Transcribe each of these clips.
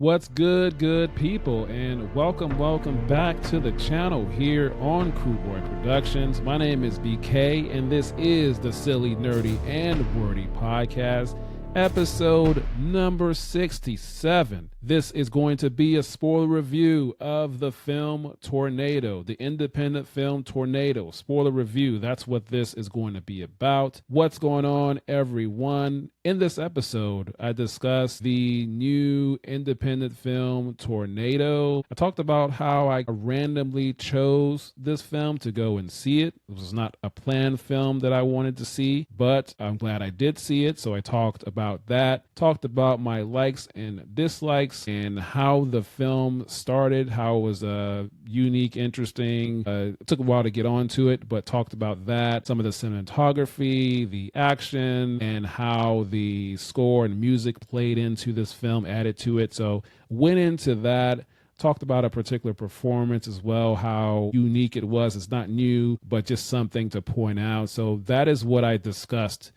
What's good people, and welcome back to the channel here on Crewboy Productions. My name is BK, and this is the Silly, Nerdy, and Wordy podcast, episode number 67. This is going to be a spoiler review of the film Tornado, the independent film Tornado. Spoiler review, that's what this is going to be about. What's going on, everyone? In this episode, I discussed the new independent film Tornado. I talked about how I randomly chose this film to go and see it. It was not a planned film that I wanted to see, but I'm glad I did see it, so I talked about that. Talked about my likes and dislikes and how the film started, how it was unique, interesting. It took a while to get onto it, but talked about that, some of the cinematography, the action, and how the score and music played into this film, added to it. So went into that. Talked about a particular performance as well, how unique it was. It's not new, but just something to point out. So that is what I discussed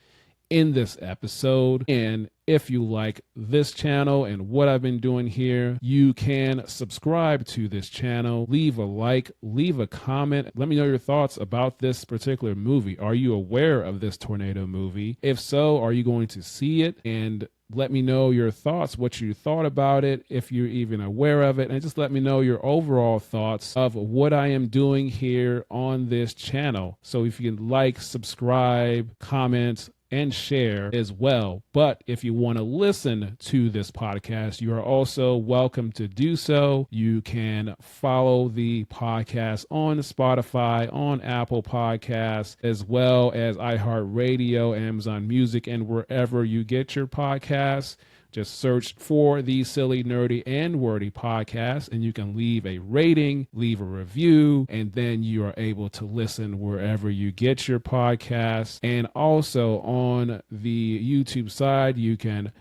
in this episode. And if you like this channel and what I've been doing here, you can subscribe to this channel, leave a like, leave a comment. Let me know your thoughts about this particular movie. Are you aware of this Tornado movie? If so, are you going to see it? And let me know your thoughts, what you thought about it, if you're even aware of it, and just let me know your overall thoughts of what I am doing here on this channel. So if you can like, subscribe, comment, and share as well. But if you want to listen to this podcast, you are also welcome to do so. You can follow the podcast on Spotify, on Apple Podcasts, as well as iHeartRadio, Amazon Music, and wherever you get your podcasts. Just search for the Silly, Nerdy, and Wordy podcast, and you can leave a rating, leave a review, and then you are able to listen wherever you get your podcasts. And also on the YouTube side, you can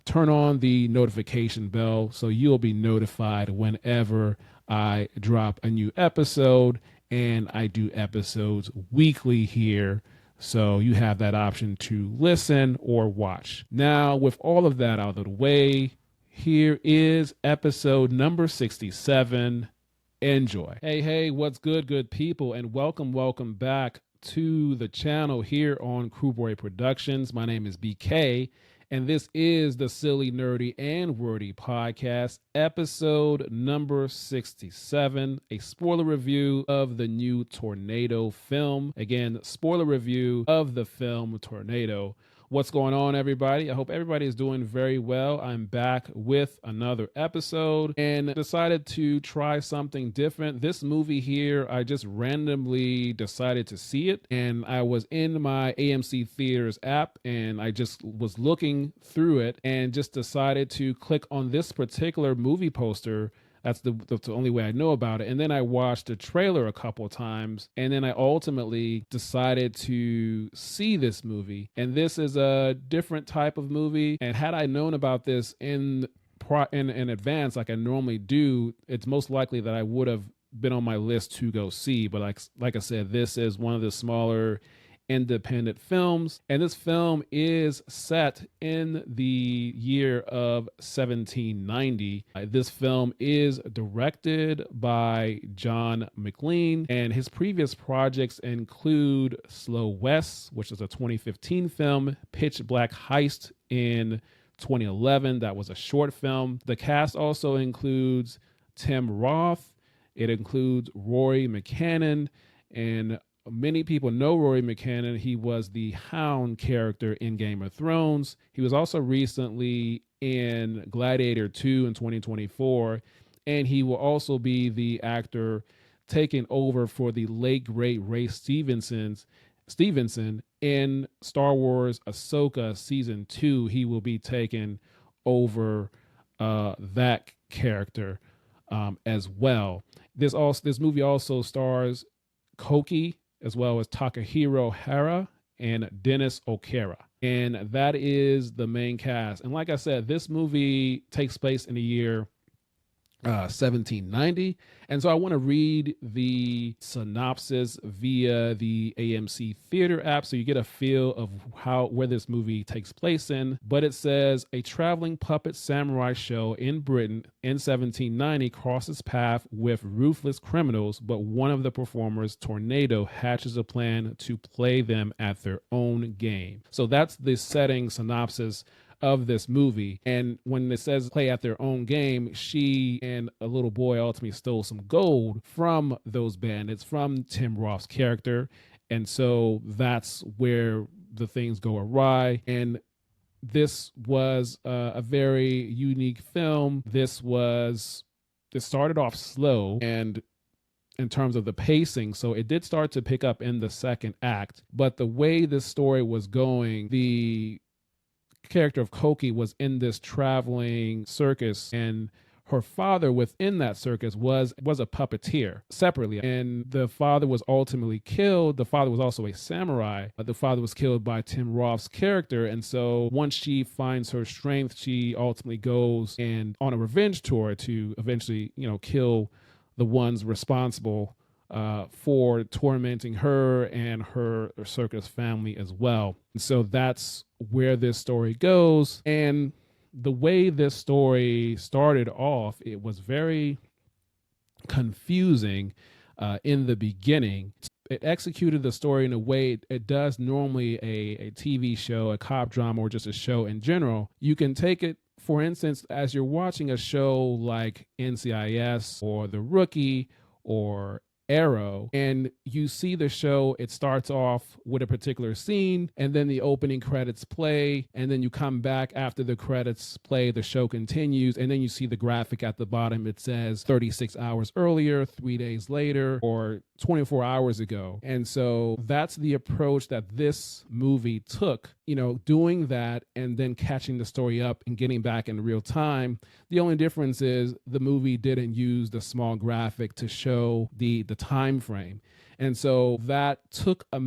turn on the notification bell so you'll be notified whenever I drop a new episode, and I do episodes weekly here. So you have that option to listen or watch. Now, with all of that out of the way, here is episode number 67. Enjoy. Hey, what's good people, and welcome back to the channel here on Crewboy Productions. My name is BK, and this is the Silly, Nerdy, and Wordy podcast, episode number 67, a spoiler review of the new Tornado film. Again, spoiler review of the film Tornado. What's going on, everybody? I hope everybody is doing very well. I'm back with another episode and decided to try something different. This movie here, I just randomly decided to see it, and I was in my AMC Theaters app, and I just was looking through it and just decided to click on this particular movie poster. That's the only way I know about it. And then I watched the trailer a couple of times, and then I ultimately decided to see this movie. And this is a different type of movie. And had I known about this in advance, like I normally do, it's most likely that I would have been on my list to go see. But like I said, this is one of the smaller independent films, and this film is set in the year of 1790. This film is directed by John Maclean, and his previous projects include Slow West, which is a 2015 film, Pitch Black Heist in 2011. That was a short film. The cast also includes Tim Roth. It includes Rory McCannon, and many people know Rory McCannon. He was the Hound character in Game of Thrones. He was also recently in Gladiator 2 in 2024, and he will also be the actor taking over for the late great Ray Stevenson in Star Wars Ahsoka Season 2. He will be taking over that character as well. This movie also stars Koki, as well as Takahiro Hara and Dennis Okera. And that is the main cast. And like I said, this movie takes place in the year 1790. And so I want to read the synopsis via the AMC Theater app so you get a feel of where this movie takes place in. But it says a traveling puppet samurai show in Britain in 1790 crosses path with ruthless criminals, but one of the performers, Tornado, hatches a plan to play them at their own game. So that's the setting synopsis of this movie. And when it says play at their own game, she and a little boy ultimately stole some gold from those bandits, from Tim Roth's character. And so that's where the things go awry. And this was a very unique film. This started off slow and in terms of the pacing. So it did start to pick up in the second act, but the way this story was going, the character of Koki was in this traveling circus, and her father within that circus was a puppeteer separately, and the father was ultimately killed. The father was also a samurai, but the father was killed by Tim Roth's character. And so once she finds her strength, she ultimately goes and on a revenge tour to eventually, kill the ones responsible for tormenting her and her circus family as well. And so that's where this story goes. And the way this story started off, it was very confusing in the beginning. It executed the story in a way it does normally a TV show, a cop drama, or just a show in general. You can take it, for instance, as you're watching a show like NCIS or The Rookie or Arrow, and you see the show, it starts off with a particular scene, and then the opening credits play, and then you come back after the credits play, the show continues, and then you see the graphic at the bottom. It says 36 hours earlier, 3 days later, or 24 hours ago. And so that's the approach that this movie took, doing that and then catching the story up and getting back in real time. The only difference is the movie didn't use the small graphic to show the time frame. And so that took a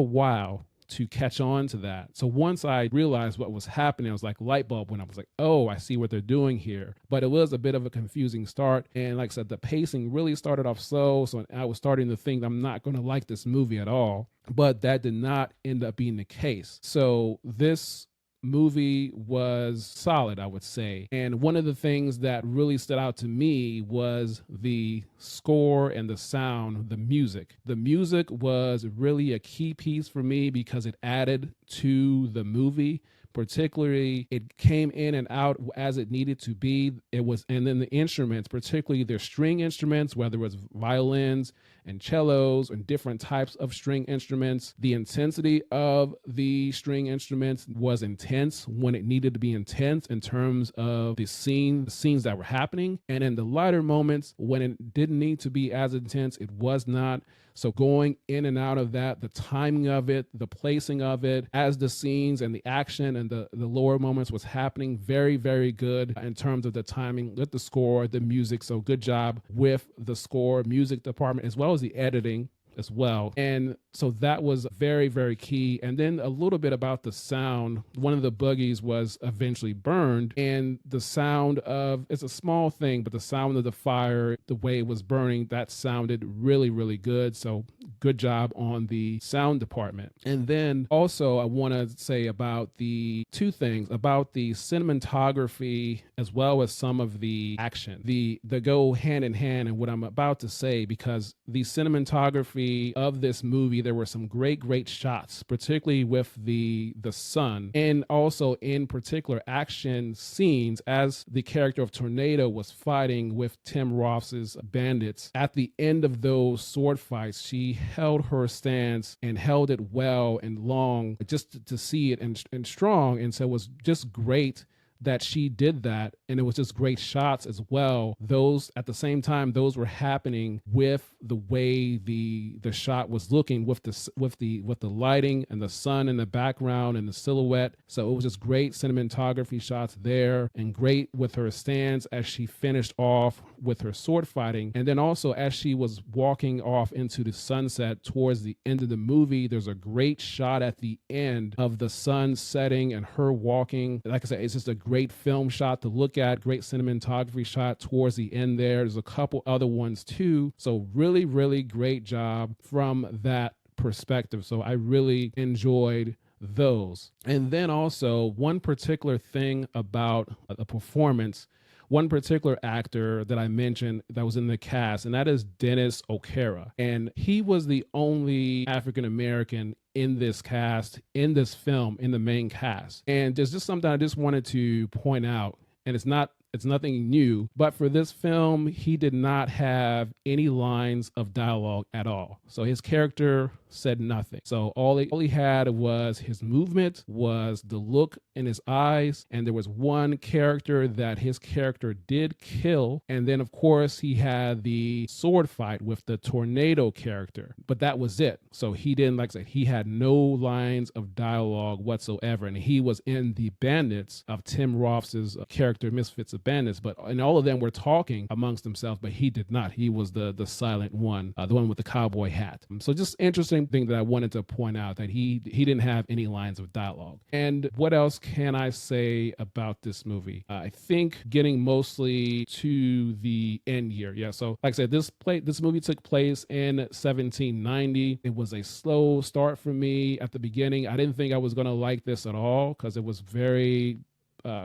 while to catch on to that. So once I realized what was happening, I was like, light bulb went up. I was like, oh, I see what they're doing here. But it was a bit of a confusing start. And like I said, the pacing really started off slow. So I was starting to think I'm not going to like this movie at all. But that did not end up being the case. So this movie was solid, I would say. And one of the things that really stood out to me was the score and the sound, the music. The music was really a key piece for me because it added to the movie. Particularly, it came in and out as it needed to be. And then the instruments, particularly their string instruments, whether it was violins and cellos and different types of string instruments. The intensity of the string instruments was intense when it needed to be intense in terms of the scenes that were happening. And in the lighter moments, when it didn't need to be as intense, it was not. So going in and out of that, the timing of it, the placing of it, as the scenes and the action and the lower moments was happening, very, very good in terms of the timing with the score, the music. So good job with the score, music department, as well as the editing as well. And so that was very, very key. And then a little bit about the sound. One of the buggies was eventually burned, and the sound of, it's a small thing, but the sound of the fire, the way it was burning, that sounded really, really good. So good job on the sound department. And then also I want to say about the two things about the cinematography as well as some of the action. The go hand in hand in what I'm about to say, because the cinematography of this movie, there were some great shots, particularly with the sun, and also in particular action scenes as the character of Tornado was fighting with Tim Roth's bandits. At the end of those sword fights, she held her stance and held it well and long, just to see it and strong. And so it was just great that she did that, and it was just great shots as well. Those at the same time, those were happening with the way the shot was looking, with the lighting and the sun in the background and the silhouette. So it was just great cinematography shots there, and great with her stance as she finished off with her sword fighting. And then also as she was walking off into the sunset towards the end of the movie, there's a great shot at the end of the sun setting and her walking. Like I said, it's just a great film shot to look at, great cinematography shot towards the end there. There's a couple other ones too. So really, really great job from that perspective. So I really enjoyed those. And then also one particular thing about the performance, one particular actor that I mentioned that was in the cast, and that is Dennis O'Carra. And he was the only African American in this cast, in this film, in the main cast. And there's just something I just wanted to point out, and it's nothing new, but for this film, he did not have any lines of dialogue at all. So his character said nothing. So all he had was his movement, was the look in his eyes, and there was one character that his character did kill. And then, of course, he had the sword fight with the tornado character, but that was it. So he didn't, like I said, he had no lines of dialogue whatsoever. And he was in the Bandits of Tim Roth's character, Misfits of Bandits, and all of them were talking amongst themselves, but he did not. He was the silent one, the one with the cowboy hat. So just interesting thing that I wanted to point out, that he didn't have any lines of dialogue. And what else can I say about this movie? I think getting mostly to the end here. Yeah, so like I said, this movie took place in 1790. It was a slow start for me at the beginning. I didn't think I was going to like this at all because it was very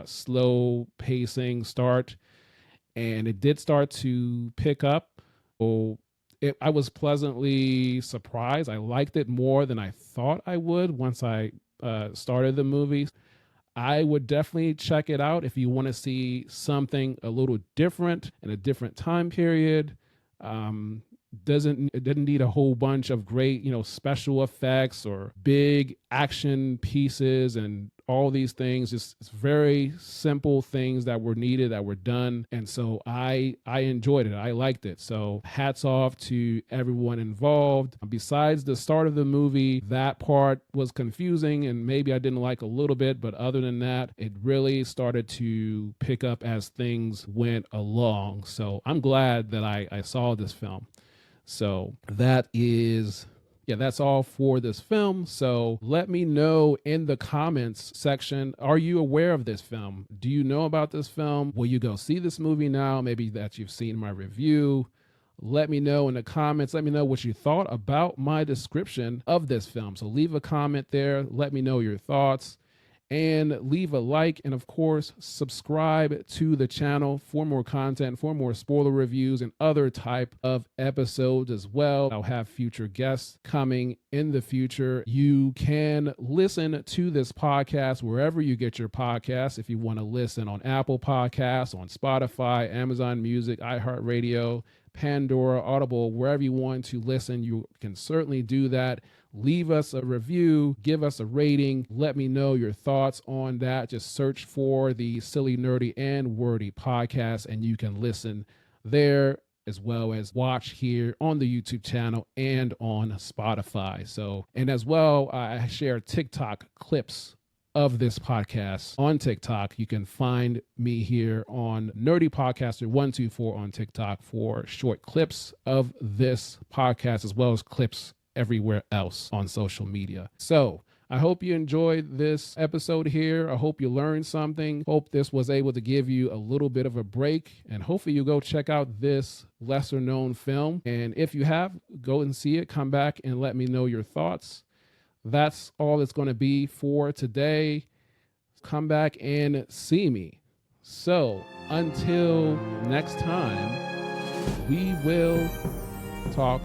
slow pacing start, and it did start to pick up. So I was pleasantly surprised. I liked it more than I thought I would once I started the movie. I would definitely check it out if you want to see something a little different in a different time period. It didn't need a whole bunch of great, special effects or big action pieces and all these things. Just it's very simple things that were needed, that were done. And so I enjoyed it. I liked it. So hats off to everyone involved. Besides the start of the movie, that part was confusing and maybe I didn't like a little bit, but other than that, it really started to pick up as things went along. So I'm glad that I saw this film. So that's all for this film. So let me know in the comments section, are you aware of this film? Do you know about this film? Will you go see this movie now? Maybe that you've seen my review. Let me know in the comments. Let me know what you thought about my description of this film. So leave a comment there. Let me know your thoughts. And leave a like, and of course, subscribe to the channel for more content, for more spoiler reviews and other type of episodes as well. I'll have future guests coming in the future. You can listen to this podcast wherever you get your podcasts. If you want to listen on Apple Podcasts, on Spotify, Amazon Music, iHeartRadio, Pandora, Audible, wherever you want to listen, you can certainly do that. Leave us a review, give us a rating, let me know your thoughts on that. Just search for the Silly, Nerdy, and Wordy podcast, and you can listen there as well as watch here on the YouTube channel and on Spotify. And as well, I share TikTok clips of this podcast on TikTok. You can find me here on Nerdy Podcaster 124 on TikTok for short clips of this podcast, as well as clips everywhere else on social media. So I hope you enjoyed this episode here. I hope you learned something. Hope this was able to give you a little bit of a break, and hopefully you go check out this lesser known film. And if you have, go and see it. Come back and let me know your thoughts. That's all it's going to be for today. Come back and see me. So until next time, we will talk